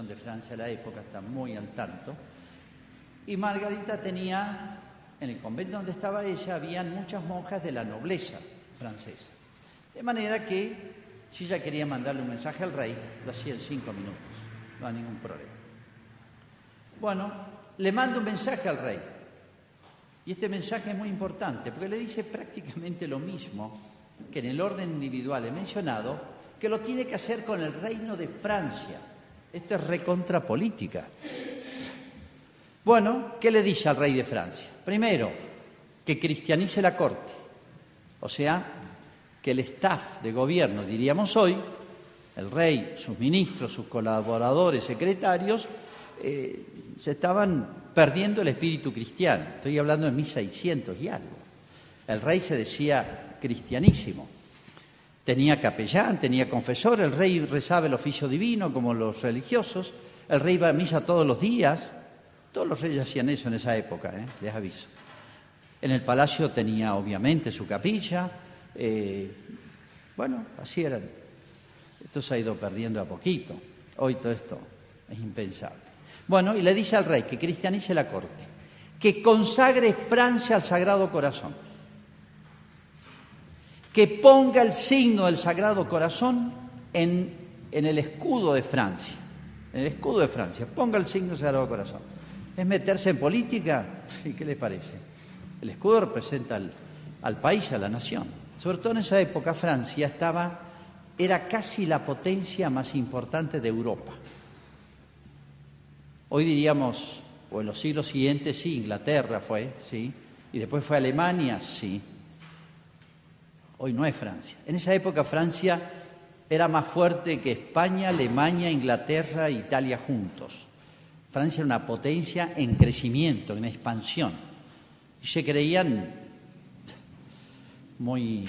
de Francia de la época, está muy al tanto, y Margarita tenía, en el convento donde estaba ella, habían muchas monjas de la nobleza francesa, de manera que si ella quería mandarle un mensaje al rey, lo hacía en 5 minutos, no hay ningún problema. Bueno, le manda un mensaje al rey, y este mensaje es muy importante, porque le dice prácticamente lo mismo que en el orden individual he mencionado, que lo tiene que hacer con el reino de Francia. Esto es recontrapolítica. Bueno, ¿qué le dice al rey de Francia? Primero, que cristianice la corte, o sea, que el staff de gobierno, diríamos hoy, el rey, sus ministros, sus colaboradores, secretarios, se estaban perdiendo el espíritu cristiano. Estoy hablando de 1600 y algo. El rey se decía cristianísimo. Tenía capellán, tenía confesor, el rey rezaba el oficio divino como los religiosos, el rey iba a misa todos los días, todos los reyes hacían eso en esa época, les aviso. En el palacio tenía obviamente su capilla, bueno, así eran. Esto se ha ido perdiendo a poquito, hoy todo esto es impensable. Bueno, y le dice al rey que cristianice la corte, que consagre Francia al Sagrado Corazón, que ponga el signo del Sagrado Corazón en el escudo de Francia. En el escudo de Francia, ponga el signo del Sagrado Corazón. ¿Es meterse en política? ¿Y qué le parece? El escudo representa al país, a la nación. Sobre todo en esa época Francia era casi la potencia más importante de Europa. Hoy diríamos, o en los siglos siguientes, sí, Inglaterra fue, sí, y después fue Alemania, sí. Hoy no es Francia. En esa época Francia era más fuerte que España, Alemania, Inglaterra e Italia juntos. Francia era una potencia en crecimiento, en expansión. Y se creían muy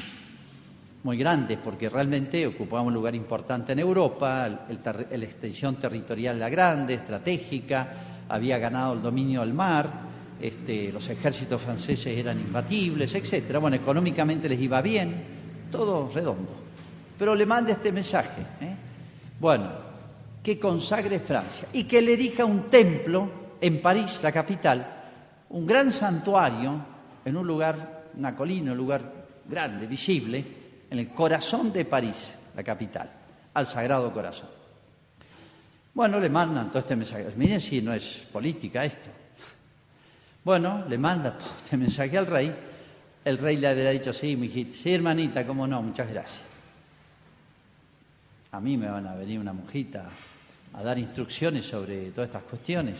grandes porque realmente ocupaban un lugar importante en Europa, la extensión territorial era grande, estratégica, había ganado el dominio del mar. Los ejércitos franceses eran imbatibles, etc. Bueno, económicamente les iba bien, todo redondo. Pero le manda este mensaje, bueno, que consagre Francia y que le erija un templo en París, la capital, un gran santuario en un lugar, una colina, un lugar grande, visible, en el corazón de París, la capital, al Sagrado Corazón. Bueno, le mandan todo este mensaje. Miren si no es política esto. Bueno, le manda todo este mensaje al rey. El rey le habría dicho, sí, mijita, sí, hermanita, cómo no, muchas gracias. A mí me van a venir una monjita a dar instrucciones sobre todas estas cuestiones.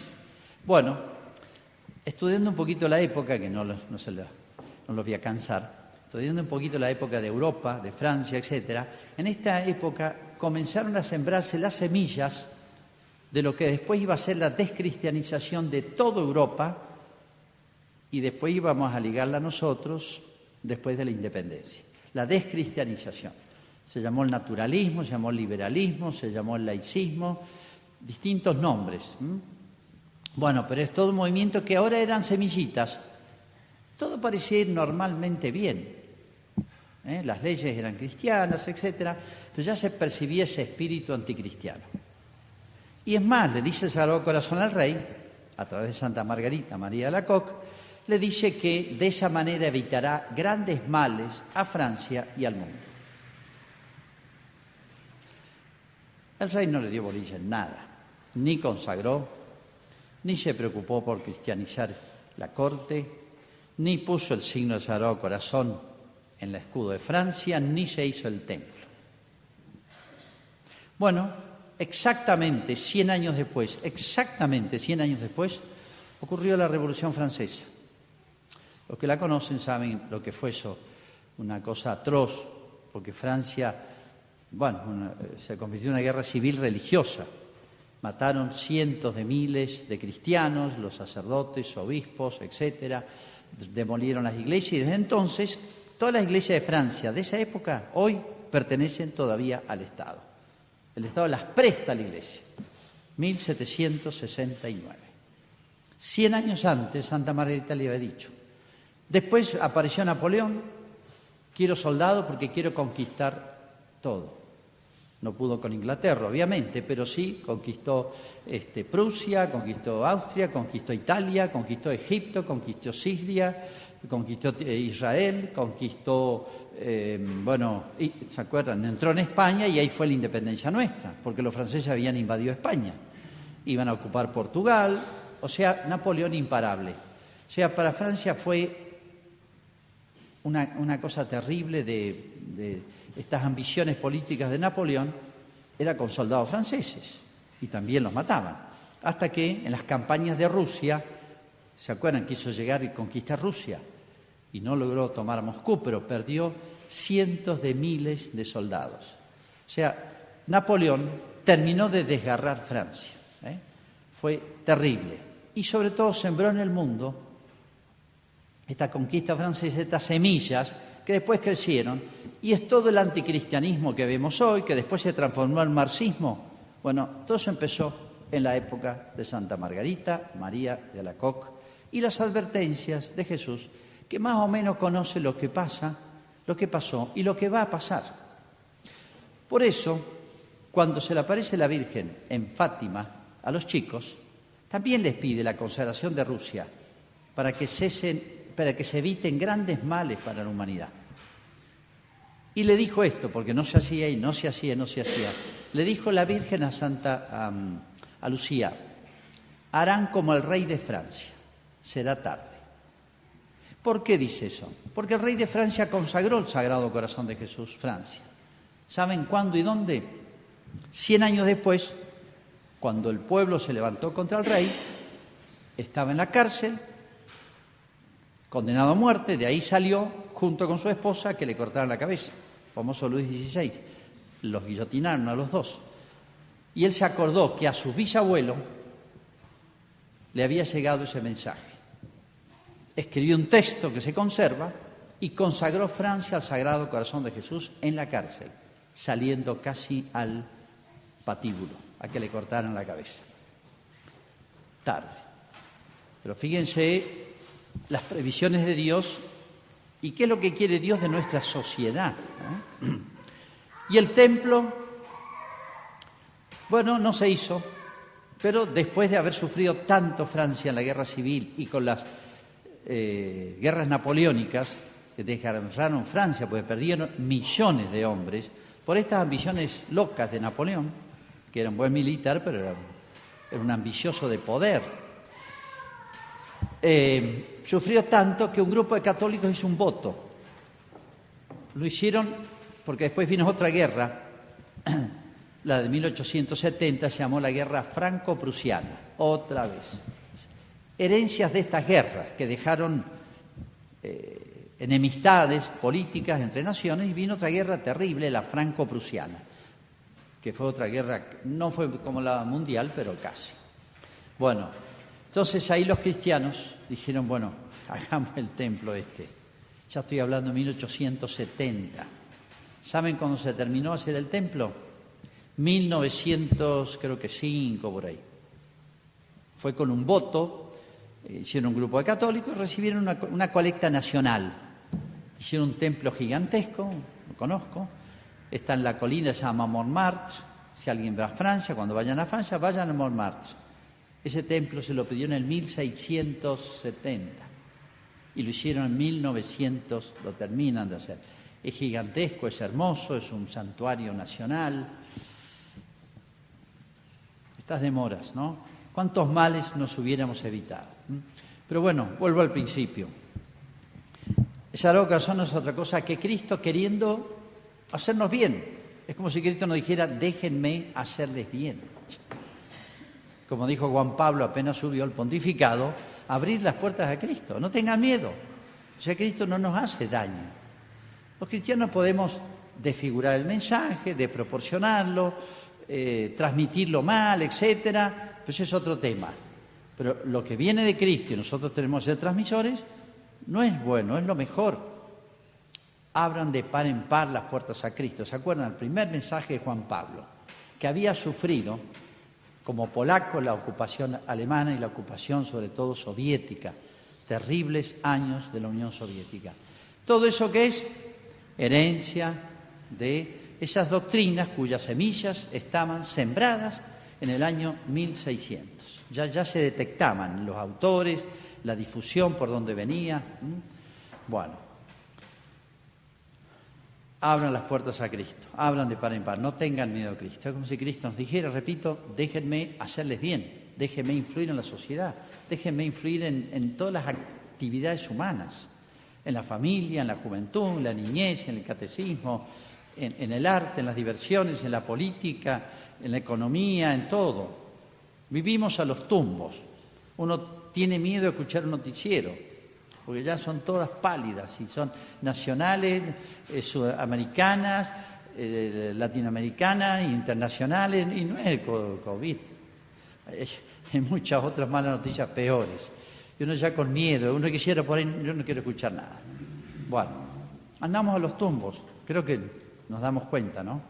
Bueno, estudiando un poquito la época, que no los voy a cansar, estudiando un poquito la época de Europa, de Francia, etc., en esta época comenzaron a sembrarse las semillas de lo que después iba a ser la descristianización de toda Europa, y después íbamos a ligarla nosotros después de la independencia. La descristianización. Se llamó el naturalismo, se llamó el liberalismo, se llamó el laicismo, distintos nombres. Bueno, pero es todo un movimiento que ahora eran semillitas. Todo parecía ir normalmente bien. Las leyes eran cristianas, etc. Pero ya se percibía ese espíritu anticristiano. Y es más, le dice el Sagrado Corazón al rey, a través de Santa Margarita María de Alacoque, le dice que de esa manera evitará grandes males a Francia y al mundo. El rey no le dio bolilla en nada, ni consagró, ni se preocupó por cristianizar la corte, ni puso el signo del Sagrado Corazón en el escudo de Francia, ni se hizo el templo. Bueno, exactamente 100 años después, ocurrió la Revolución Francesa. Los que la conocen saben lo que fue eso, una cosa atroz, porque Francia, se convirtió en una guerra civil religiosa. Mataron cientos de miles de cristianos, los sacerdotes, obispos, etc. Demolieron las iglesias y desde entonces todas las iglesias de Francia de esa época hoy pertenecen todavía al Estado. El Estado las presta a la iglesia. 1769. 100 años antes, Santa Margarita le había dicho. Después apareció Napoleón, quiero soldados porque quiero conquistar todo. No pudo con Inglaterra, obviamente, pero sí conquistó Prusia, conquistó Austria, conquistó Italia, conquistó Egipto, conquistó Siria, conquistó Israel, conquistó, ¿se acuerdan? Entró en España y ahí fue la independencia nuestra, porque los franceses habían invadido España. Iban a ocupar Portugal, o sea, Napoleón imparable. O sea, para Francia fue una cosa terrible de estas ambiciones políticas de Napoleón, era con soldados franceses y también los mataban. Hasta que en las campañas de Rusia, ¿se acuerdan? Quiso llegar y conquistar Rusia y no logró tomar Moscú, pero perdió cientos de miles de soldados. O sea, Napoleón terminó de desgarrar Francia. Fue terrible. Y sobre todo sembró en el mundo esta conquista francesa, estas semillas que después crecieron, y es todo el anticristianismo que vemos hoy, que después se transformó en marxismo. Bueno, todo eso empezó en la época de Santa Margarita, María de Alacoque, y las advertencias de Jesús, que más o menos conoce lo que pasa, lo que pasó y lo que va a pasar. Por eso, cuando se le aparece la Virgen en Fátima a los chicos, también les pide la consagración de Rusia para que se eviten grandes males para la humanidad. Y le dijo esto, porque no se hacía y no se hacía. Le dijo la Virgen a Lucía: harán como el rey de Francia, será tarde. ¿Por qué dice eso? Porque el rey de Francia consagró el Sagrado Corazón de Jesús, Francia. ¿Saben cuándo y dónde? 100 años después, cuando el pueblo se levantó contra el rey, estaba en la cárcel, condenado a muerte, de ahí salió junto con su esposa que le cortaron la cabeza, famoso Luis XVI. Los guillotinaron a los dos. Y él se acordó que a su bisabuelo le había llegado ese mensaje. Escribió un texto que se conserva y consagró Francia al Sagrado Corazón de Jesús en la cárcel, saliendo casi al patíbulo, a que le cortaran la cabeza. Tarde. Pero fíjense las previsiones de Dios y qué es lo que quiere Dios de nuestra sociedad. Y el templo, bueno, no se hizo, pero después de haber sufrido tanto Francia en la guerra civil y con las guerras napoleónicas que desgarraron Francia, pues perdieron millones de hombres por estas ambiciones locas de Napoleón, que era un buen militar, pero era un ambicioso de poder. Sufrió tanto que un grupo de católicos hizo un voto. Lo hicieron porque después vino otra guerra, la de 1870, se llamó la Guerra Franco-Prusiana, otra vez. Herencias de estas guerras que dejaron enemistades políticas entre naciones, y vino otra guerra terrible, la Franco-Prusiana, que fue otra guerra, no fue como la mundial, pero casi. Bueno, entonces ahí los cristianos dijeron, bueno, hagamos el templo este. Ya estoy hablando de 1870. ¿Saben cuándo se terminó de hacer el templo? 1905, por ahí. Fue con un voto, hicieron un grupo de católicos y recibieron una colecta nacional. Hicieron un templo gigantesco, lo conozco, está en la colina, se llama Montmartre. Si alguien va a Francia, cuando vayan a Francia, vayan a Montmartre. Ese templo se lo pidió en el 1670 y lo hicieron en 1900, lo terminan de hacer. Es gigantesco, es hermoso, es un santuario nacional. Estas demoras, ¿no? ¿Cuántos males nos hubiéramos evitado? Pero bueno, vuelvo al principio. El Sagrado Corazón no es otra cosa que Cristo queriendo hacernos bien. Es como si Cristo nos dijera, déjenme hacerles bien. Como dijo Juan Pablo apenas subió al pontificado, abrir las puertas a Cristo, no tengan miedo. O sea, Cristo no nos hace daño. Los cristianos podemos desfigurar el mensaje, desproporcionarlo, transmitirlo mal, etcétera, pues es otro tema. Pero lo que viene de Cristo y nosotros tenemos que ser transmisores, no es bueno, es lo mejor. Abran de par en par las puertas a Cristo. ¿Se acuerdan? El primer mensaje de Juan Pablo, que había sufrido como polaco la ocupación alemana y la ocupación sobre todo soviética, terribles años de la Unión Soviética. Todo eso que es herencia de esas doctrinas cuyas semillas estaban sembradas en el año 1600. Ya se detectaban los autores, la difusión por donde venía. Bueno, abran las puertas a Cristo, hablan de par en par, no tengan miedo a Cristo. Es como si Cristo nos dijera, repito, déjenme hacerles bien, déjenme influir en la sociedad, déjenme influir en todas las actividades humanas, en la familia, en la juventud, en la niñez, en el catecismo, en el arte, en las diversiones, en la política, en la economía, en todo. Vivimos a los tumbos. Uno tiene miedo de escuchar un noticiero, porque ya son todas pálidas y son nacionales, sudamericanas, latinoamericanas, internacionales, y no es el COVID. Hay muchas otras malas noticias peores. Y uno ya con miedo, uno quisiera por ahí, yo no quiero escuchar nada. Bueno, andamos a los tumbos, creo que nos damos cuenta, ¿no?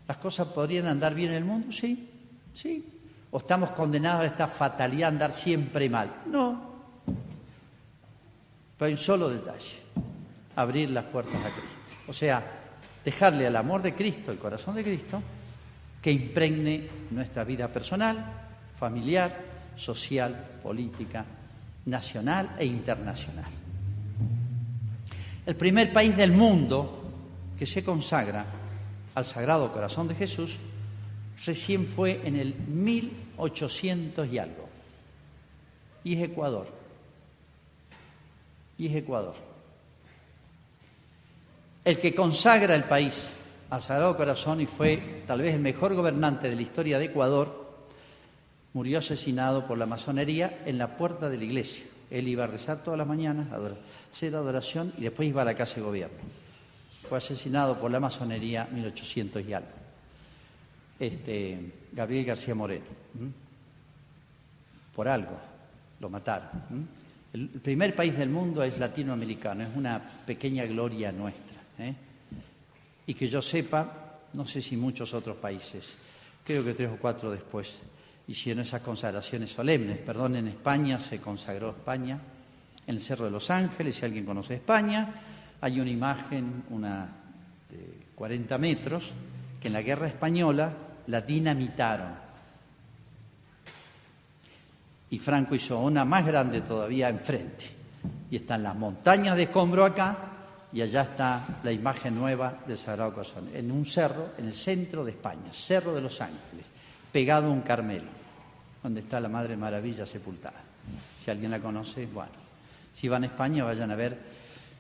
¿Las cosas podrían andar bien en el mundo? Sí, sí. ¿O estamos condenados a esta fatalidad, a andar siempre mal? No. Pero hay un solo detalle, abrir las puertas a Cristo. O sea, dejarle al amor de Cristo, el corazón de Cristo, que impregne nuestra vida personal, familiar, social, política, nacional e internacional. El primer país del mundo que se consagra al Sagrado Corazón de Jesús recién fue en el 1800 y algo. Y es Ecuador. El que consagra el país al Sagrado Corazón y fue tal vez el mejor gobernante de la historia de Ecuador, murió asesinado por la masonería en la puerta de la iglesia. Él iba a rezar todas las mañanas, hacer adoración y después iba a la casa de gobierno. Fue asesinado por la masonería en 1800 y algo. Gabriel García Moreno. Por algo lo mataron. El primer país del mundo es latinoamericano, es una pequeña gloria nuestra. Y que yo sepa, no sé si muchos otros países, creo que 3 o 4 después, hicieron esas consagraciones solemnes. Perdón, en España se consagró España, en el Cerro de los Ángeles, si alguien conoce España, hay una imagen, una de 40 metros, que en la Guerra Española la dinamitaron. Y Franco hizo una más grande todavía enfrente. Y están las montañas de escombro acá, y allá está la imagen nueva del Sagrado Corazón, en un cerro, en el centro de España, Cerro de los Ángeles, pegado a un Carmelo, donde está la Madre Maravilla sepultada. Si alguien la conoce, bueno. Si van a España, vayan a ver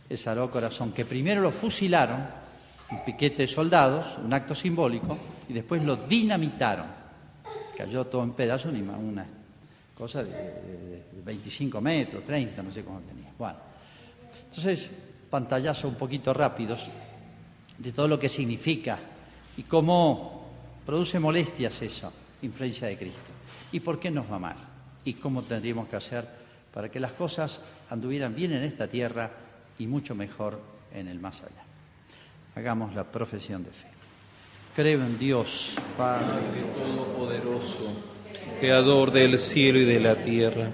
el Sagrado Corazón, que primero lo fusilaron, un piquete de soldados, un acto simbólico, y después lo dinamitaron. Cayó todo en pedazos, una cosa de 25 metros, 30, no sé cómo tenía. Bueno, entonces, pantallazos un poquito rápidos de todo lo que significa y cómo produce molestias eso, influencia de Cristo. ¿Y por qué nos va mal? ¿Y cómo tendríamos que hacer para que las cosas anduvieran bien en esta tierra y mucho mejor en el más allá? Hagamos la profesión de fe. Creo en Dios, Padre Todopoderoso, Creador del cielo y de la tierra,